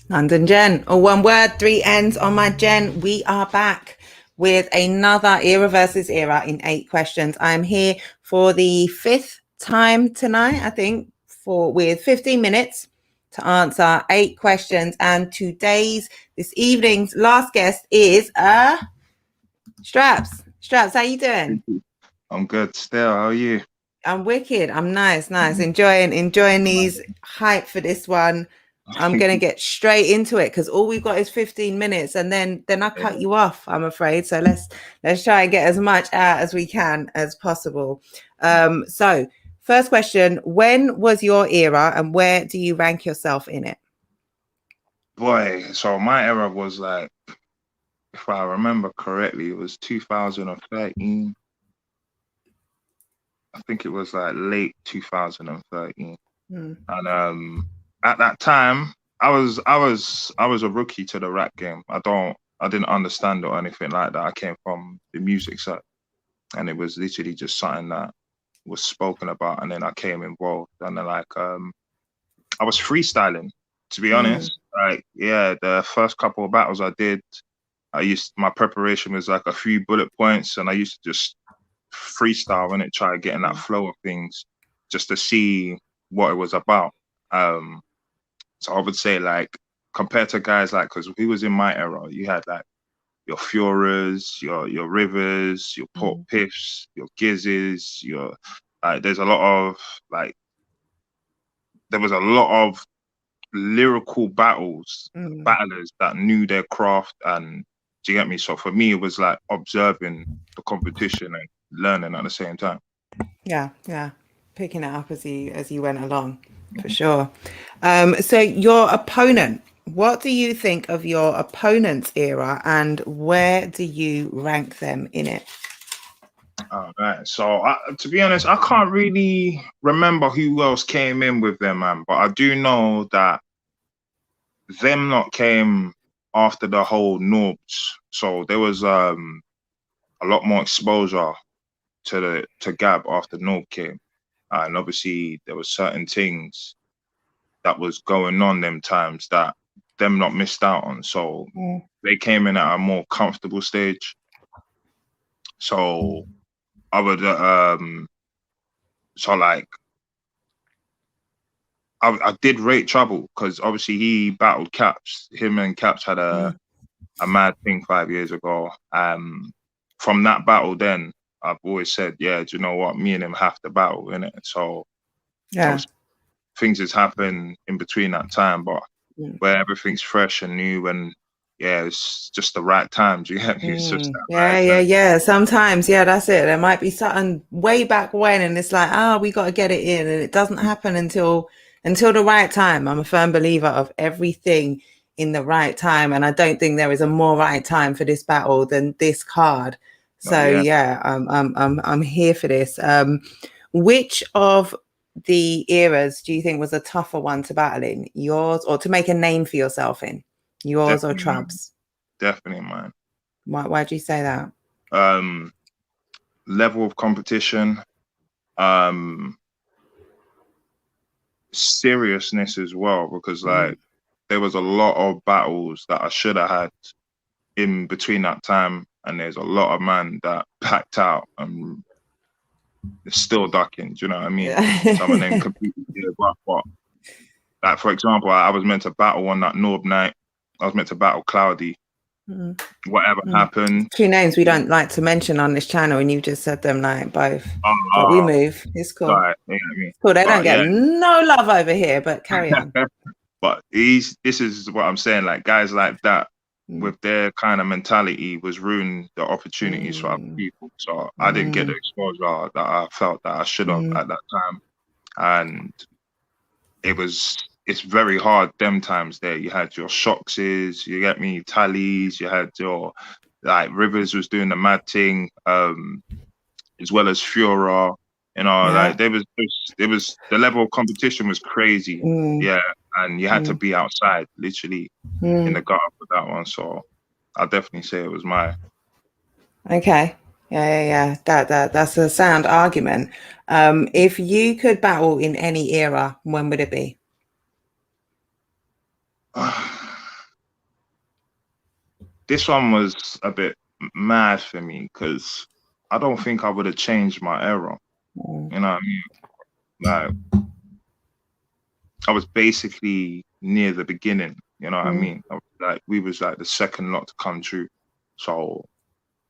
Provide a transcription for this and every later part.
London Gen, or one word, three N's on my Gen. We are back with another era versus era in 8 questions. I'm here for the 5th time tonight, I think, with 15 minutes to answer 8 questions. And this evening's last guest is STRAPZ. STRAPZ, how you doing? I'm good still. How are you? I'm wicked. I'm nice. Enjoying these. Hype for this one. I'm gonna get straight into it because all we've got is 15 minutes, and then I cut you off, I'm afraid. So let's try and get as much out as we can as possible. So first question: when was your era, and where do you rank yourself in it? Boy, so my era was like, if I remember correctly, it was 2013. I think it was like late 2013. And at that time, I was a rookie to the rap game. I didn't understand it or anything like that. I came from the music side, and it was literally just something that was spoken about, and then I came involved, and then I was freestyling, to be honest. Like, yeah, the first couple of battles I did, my preparation was like a few bullet points, and I used to just freestyle and try to get in that flow of things just to see what it was about. So I would say, like, compared to guys like, because we was in my era, you had like your Furas, your Rivers, your Port Piffs, your Gizzes, there was a lot of lyrical battlers that knew their craft, and do you get me? So for me, it was like observing the competition and learning at the same time. Yeah, picking it up as you went along, for sure. So your opponent, what do you think of your opponent's era, and where do you rank them in it? All right. So to be honest, I can't really remember who else came in with them, man. But I do know that them lot came after the whole Norbs. So there was a lot more exposure to Gab after Norb came. And obviously there was certain things that was going on them times that them not missed out on. So they came in at a more comfortable stage. So I would I did rate Trouble because obviously he battled Caps. Him and Caps had a mad thing 5 years ago. From that battle, then I've always said, yeah, do you know what? Me and him have to battle, innit? So yeah, things has happened in between that time, but where everything's fresh and new, and yeah, it's just the right time. Do you get me? It's just that yeah. Sometimes, yeah, that's it. There might be something way back when, and it's like, we got to get it in, and it doesn't happen until the right time. I'm a firm believer of everything in the right time, and I don't think there is a more right time for this battle than this card. So I'm here for this. Which of the eras do you think was a tougher one to battle in? Yours, or to make a name for yourself in? Yours definitely, or TRAPZ? Definitely mine. Why'd you say that? Level of competition, seriousness as well, because like there was a lot of battles that I should have had in between that time, and there's a lot of man that packed out and still ducking. Do you know what I mean? Yeah. Some of them completely gave up. But like, for example, I was meant to battle on that Norb night. I was meant to battle Cloudy. Whatever happened. 2 names we don't like to mention on this channel, and you just said them like both. But we move. It's cool. Right, you know what I mean? Cool. They don't get no love over here, but carry on. But this is what I'm saying. Like, guys like that, with their kind of mentality, was ruining the opportunities for other people. So I didn't get the exposure that I felt that I should have at that time. And it's very hard them times there. You had your Shoxes, you get me, Tallies, you had your, like, Rivers was doing the mad thing, as well as Fura, you know, like there was the level of competition was crazy. Yeah. And you had to be outside, literally in the gutter for that one. So I'll definitely say it was mine. Okay. Yeah. That's a sound argument. If you could battle in any era, when would it be? this one was a bit mad for me because I don't think I would have changed my era. You know what I mean? Like, I was basically near the beginning. You know what I mean? We was like the second lot to come through. So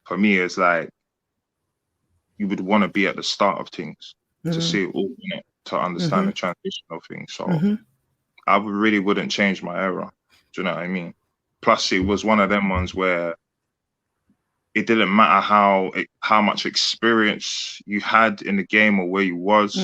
for me, it's like you would want to be at the start of things to see it all in it, to understand the transition of things. So I really wouldn't change my era. Do you know what I mean? Plus, it was one of them ones where it didn't matter how much experience you had in the game or where you was.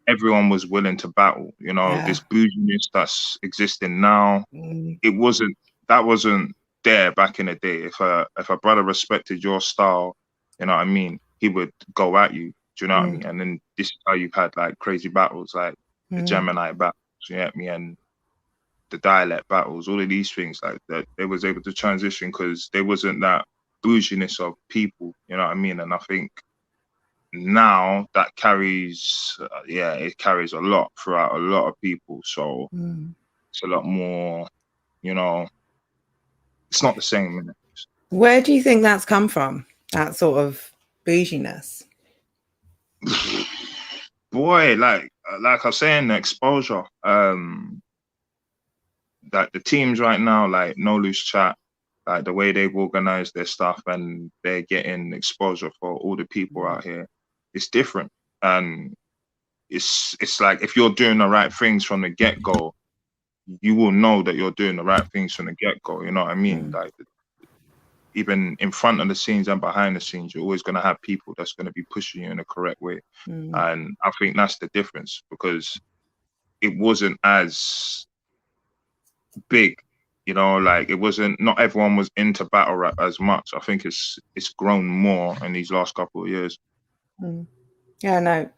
Everyone was willing to battle. You know, this bouginess that's existing now, that wasn't there back in the day. If a brother respected your style, you know what I mean, he would go at you. Do you know what I mean? And then this is how you've had like crazy battles, like the Gemini battles, you get me, and the dialect battles, all of these things like that. They was able to transition because there wasn't that bouginess of people. You know what I mean? And I think now that carries, it carries a lot throughout a lot of people. So it's a lot more, you know, it's not the same. Where do you think that's come from? That sort of bouginess? Boy, like I was saying, the exposure. Like the teams right now, like No Loose Chat, like the way they've organized their stuff and they're getting exposure for all the people out here, it's different. And it's like if you're doing the right things from the get-go, you will know that you're doing the right things from the get-go. You know what I mean? Like even in front of the scenes and behind the scenes, you're always going to have people that's going to be pushing you in the correct way. And I think that's the difference, because it wasn't as big, you know, like it wasn't, not everyone was into battle rap as much. I think it's grown more in these last couple of years. Yeah, no,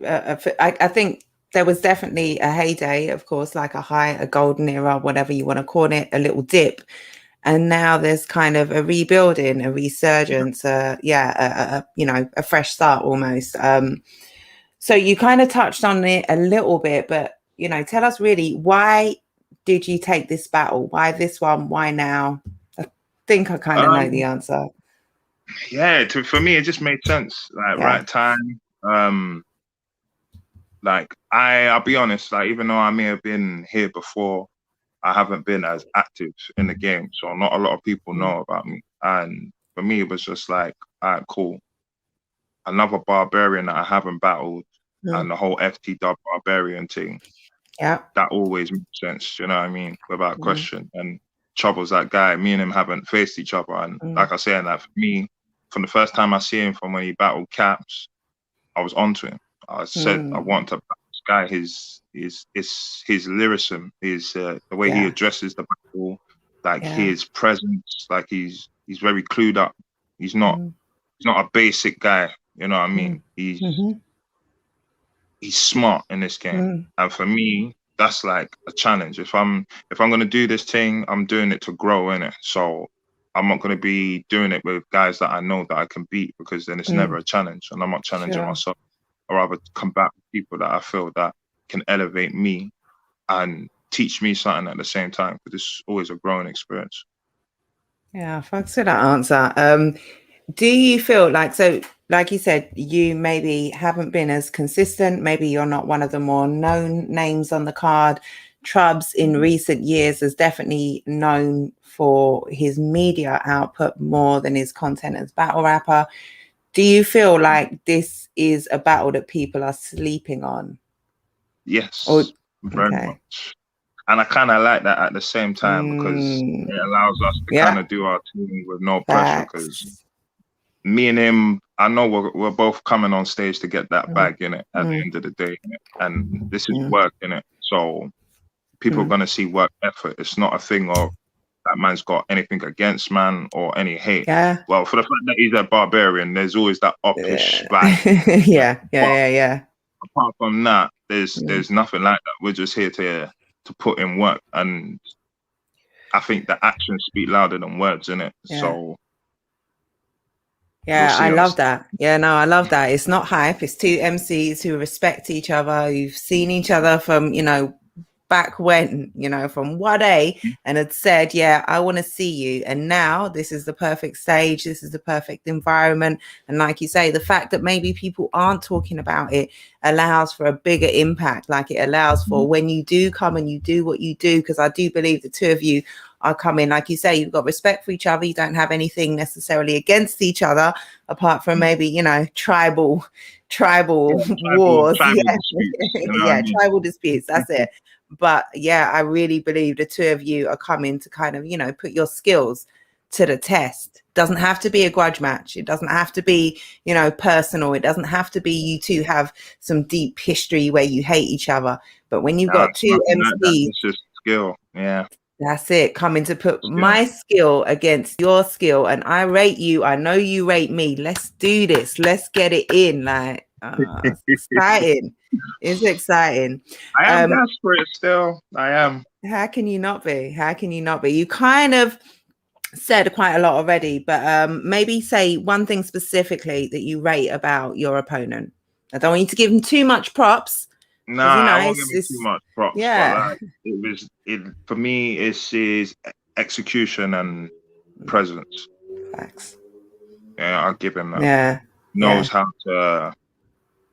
I think there was definitely a heyday, of course, like a golden era, whatever you want to call it, a little dip. And now there's kind of a rebuilding, a resurgence, you know, a fresh start almost. So you kind of touched on it a little bit, but, you know, tell us really, why did you take this battle? Why this one? Why now? I think I kind of know the answer. Yeah, for me, it just made sense. Like right time. Like I'll be honest, like even though I may have been here before, I haven't been as active in the game. So not a lot of people know about me. And for me, it was just like, all right, cool. Another barbarian that I haven't battled, and the whole FT dub barbarian thing. Yeah. That always makes sense, you know what I mean? Without question. And Trouble's that guy. Me and him haven't faced each other. And like I said, that for me, from the first time I see him, from when he battled Caps, I was onto him. I said I want to battle this guy. His lyricism, the way he addresses the battle, like his presence, like he's very clued up. He's not a basic guy, you know what I mean? He's smart in this game. And for me, that's like a challenge. If I'm gonna do this thing, I'm doing it to grow in it. So I'm not gonna be doing it with guys that I know that I can beat, because then it's never a challenge, and I'm not challenging myself. I'd rather combat with people that I feel that can elevate me and teach me something at the same time, because it's always a growing experience. Yeah, thanks for that answer. Do you feel like, so like you said, you maybe haven't been as consistent, maybe you're not one of the more known names on the card. STRAPZ in recent years is definitely known for his media output more than his content as battle rapper. Do you feel like this is a battle that people are sleeping on? Yes, very much. And I kind of like that at the same time, because it allows us to kind of do our thing with no pressure, because me and him, I know we're both coming on stage to get that bag in it at the end of the day, and this is work in it. So people are gonna see work effort. It's not a thing of that man's got anything against man or any hate. Well, for the fact that he's a barbarian, there's always that uppish vibe. yeah. Apart from that, there's nothing like that. We're just here to put in work, and I think the actions speak louder than words, innit? So I love that. Yeah, no, I love that. It's not hype. It's two MCs who respect each other, who've seen each other from, you know, back when, you know, from what and had said, yeah, I want to see you. And now this is the perfect stage. This is the perfect environment. And like you say, the fact that maybe people aren't talking about it allows for a bigger impact. Like it allows for when you do come and you do what you do, because I do believe the two of you are coming, like you say, you've got respect for each other. You don't have anything necessarily against each other, apart from maybe, you know, tribal wars. Tribal disputes, you know yeah, I mean? tribal disputes. That's it. But yeah, I really believe the two of you are coming to kind of, you know, put your skills to the test. Doesn't have to be a grudge match. It doesn't have to be, you know, personal. It doesn't have to be you two have some deep history where you hate each other. But when you've got two MCs, it's just skill. Yeah. That's it. Coming to put my skill against your skill, and I rate you. I know you rate me. Let's do this. Let's get it in. Like, it's exciting. It's exciting. I am desperate still. I am. How can you not be? How can you not be? You kind of said quite a lot already, but maybe say one thing specifically that you rate about your opponent. I don't want you to give him too much props. Nah, you know, I won't give him too much props. Yeah. But like, for me, it's his execution and presence. Facts. Yeah, I'll give him that. Yeah. Knows how to,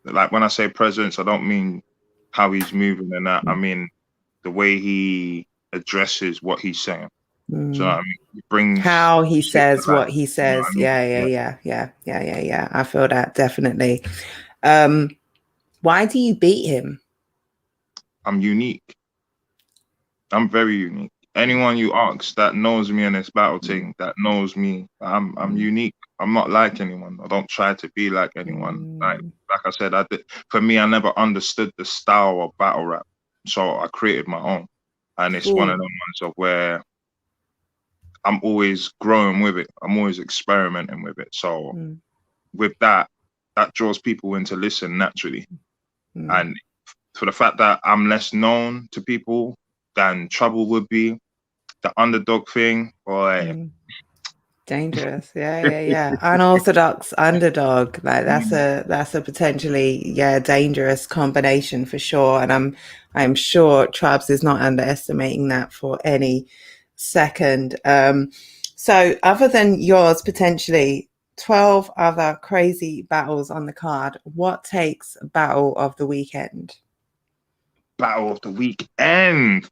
like, when I say presence, I don't mean how he's moving and that. I mean the way he addresses what he's saying. So you know what I mean, he brings how he says what he says. You know what I mean? Yeah. I feel that definitely. Why do you beat him? I'm unique. I'm very unique. Anyone you ask that knows me in this battle thing, that knows me, I'm unique. I'm not like anyone. I don't try to be like anyone. Like I said, for me, I never understood the style of battle rap, so I created my own. And it's one of them ones of where I'm always growing with it. I'm always experimenting with it. So with that draws people in to listen naturally. And for the fact that I'm less known to people than Trouble would be, the underdog thing, boy. Dangerous. Yeah. Unorthodox underdog. Like that's a potentially dangerous combination for sure. And I'm sure STRAPZ is not underestimating that for any second. So other than yours, potentially 12 other crazy battles on the card, what takes battle of the weekend? Battle of the weekend.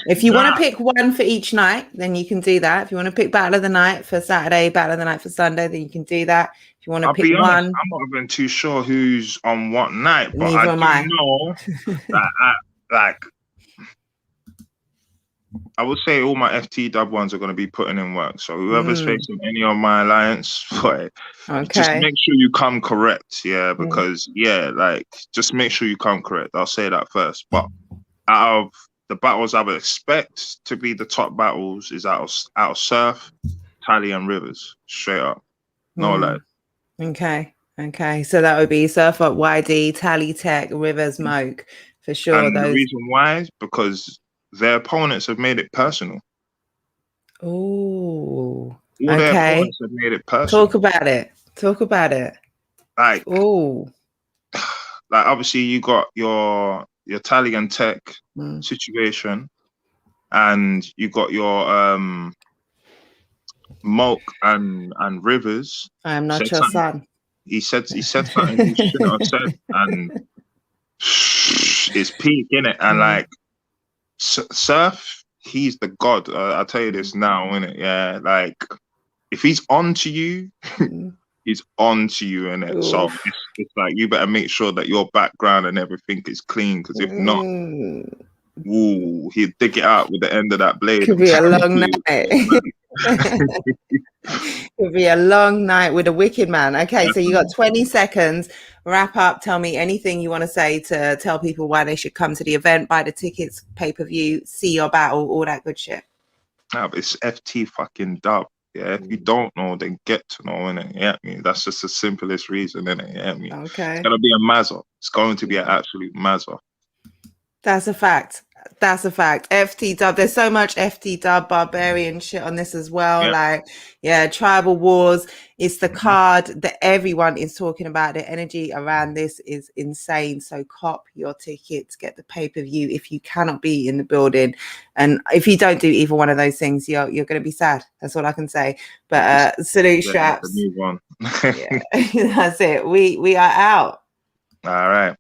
If you want to pick one for each night, then you can do that. If you want to pick battle of the night for Saturday, battle of the night for Sunday, then you can do that. If you want to pick one, I'm not even too sure who's on what night, but I do know that I would say all my FT dub ones are going to be putting in work. So whoever's facing any of my alliance, just make sure you come correct. Yeah, because just make sure you come correct. I'll say that first. But out of the battles I would expect to be the top battles is out of Surf, Tally, and Rivers. Straight up, no lies. Okay. So that would be Surf Up, YD, Tally Tech, Rivers, Moke for sure. And the reason why is because their opponents have made it personal. Oh, their opponents have made it personal. Talk about it. Like, like obviously you got your Tally and Tech situation, and you got your Moke and Rivers. I am not your son. He said something he shouldn't have said, and it's peak, innit? And like Surf, he's the god. I'll tell you this now, innit? Yeah, like if he's on to you, he's on to you, innit? So it's like you better make sure that your background and everything is clean, because if not, he'd dig it out with the end of that blade. Could be a long night. Could be a long night with a wicked man. Okay, so you got 20 seconds. Wrap up. Tell me anything you want to say to tell people why they should come to the event, buy the tickets, pay-per-view, see your battle, all that good shit. It's FT fucking dub. Yeah, if you don't know, then get to know, innit? Yeah, I mean, that's just the simplest reason, innit? Yeah, I mean, okay. It's gonna be a mazza. It's going to be an absolute mazza. That's a fact. That's a fact. FT dub. There's so much FT dub barbarian shit on this as well. Yeah. Like, yeah, tribal wars. It's the card that everyone is talking about. The energy around this is insane. So cop your tickets, get the pay-per-view if you cannot be in the building. And if you don't do either one of those things, you're going to be sad. That's all I can say. But salute, Straps. Move on. Yeah, that's it. We are out. All right.